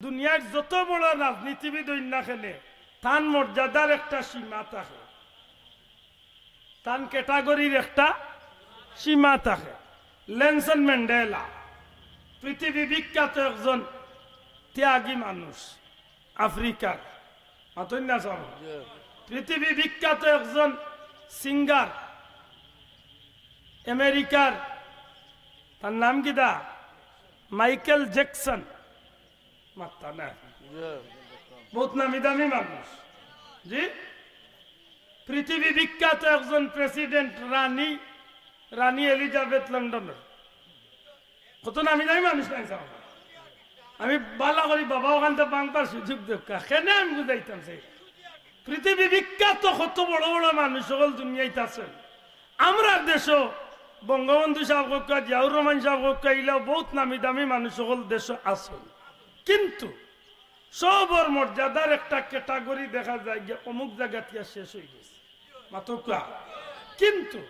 দুনিয়ার যত বড় রাজনীতিবিদ না খেলে তান মর্যাদার একটা সীমা থাকে, তান ক্যাটাগরির একটা সীমা থাকে। নেলসন ম্যান্ডেলা পৃথিবী বিখ্যাত একজন ত্যাগী মানুষ, আফ্রিকার পৃথিবী বিখ্যাত একজন সিঙ্গার, আমেরিকার, তার নাম কি দা মাইকেল জ্যাকসন, মাত্রা না বহুত নামি দামি মানুষ। জি, পৃথিবী বিখ্যাত একজন প্রেসিডেন্ট, রানী এলিজাবেথ লন্ডনের, কত নামি দামি মানুষ নাই। আমি বালা করি বাবা ওখান থেকে বাংলার সুযোগ দেখা কেন আমি বুঝাইতাম সেই পৃথিবী বিখ্যাত কত বড় বড় মানুষ সকল দুনিয়াতে আছেন। আমরা দেশ বঙ্গবন্ধু সাহেব হোক, জিয়াউর রহমান সাহেব হোক, এইলাও বহুত নামি দামি মানুষ সকল দেশ আছেন, কিন্তু সবর মর্যাদার একটা ক্যাটাগরি দেখা যায় যে অমুক জায়গা থেকে শেষ হয়ে গেছে মাতকা। কিন্তু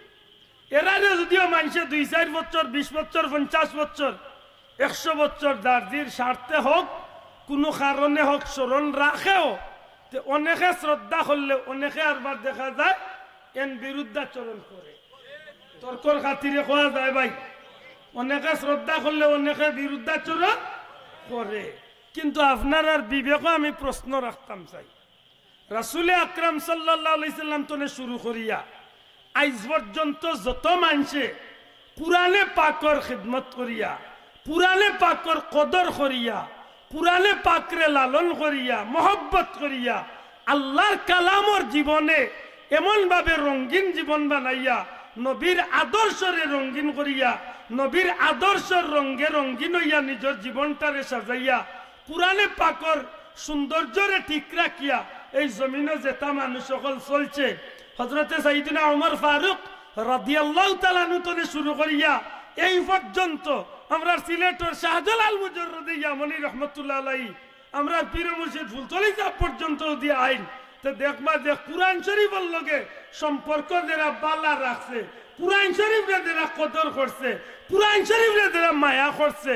এরা যদিও মানুষে 2-4 বছর, 20 বছর, 50 বছর, 100 বছর দার্জির স্বার্থে হোক, কোনো কারণে হোক স্মরণ রাখেও, অনেকে শ্রদ্ধা করলে অনেকে আরবার দেখা যায় এন বিরুদ্ধাচরণ করে। তর্কর খাতিরে কোয়া যায় ভাই, অনেকে শ্রদ্ধা করলে অনেকে বিরুদ্ধাচরণ করে। কিন্তু আপনার আর বিবেকও আমি প্রশ্ন রাখতাম চাই, রাসূলে আকরাম সাল্লাল্লাহু আলাইহি সাল্লাম তো শুরু করিয়া আজ পর্যন্ত যত মানুষে কুরআনে পাকর খিদমত করিয়া, কুরআনে পাকর কদর করিয়া, কুরআনে পাকরে লালন করিয়া, মহব্বত করিয়া, আল্লাহর কালামর জীবনে এমন ভাবে রঙিন জীবন বানাইয়া, নবীর আদর্শরে রঙিন করিয়া, নবীর আদর্শর রঙে রঙিন হইয়া নিজের জীবনটারে সাজাইয়া, কুরআনে পাকর সৌন্দর্যরে ঠিক রাখিয়া এই জমিনে যেটা মানুষ সকল চলছে, হযরতে সাইয়েদনা ওমর ফারুক রাদিয়াল্লাহু তাআলা আনহু শুরু করিয়া এই পর্যন্ত আমরা সিলেটের শাহজালাল মুজাররদি ইয়ামানি রহমাতুল্লাহ আলাইহি, আমরা পীর মুর্শিদ ফুলতলি সাহেব পর্যন্ত দিয়ে আইন তো দেখবা যে কুরআন শরীফের লগে সম্পর্ক যারা বালা রাখছে, কুরআন শরীফে যারা কদর করছে, কুরআন শরীফে যারা মায়া করছে,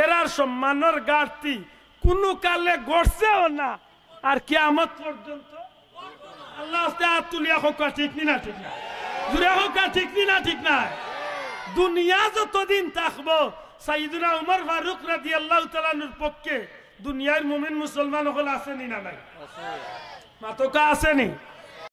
এরার সম্মানের ঘাটতি কোনো কালে ঘটছেও না, আর কিয়ামত পর্যন্ত আল্লাহ তুলিয়া হোক। ঠিক না ঠিক না জুড়ে হোক, ঠিক না ঠিক না। দুনিয়া যতদিন থাকবো সাইয়েদনা ওমর ফারুক রাদিয়াল্লাহু তাআলা আনহুর পক্ষে দুনিয়ার মুমিন মুসলমান হল আসেনি না নাই? মাতকা আসেনি?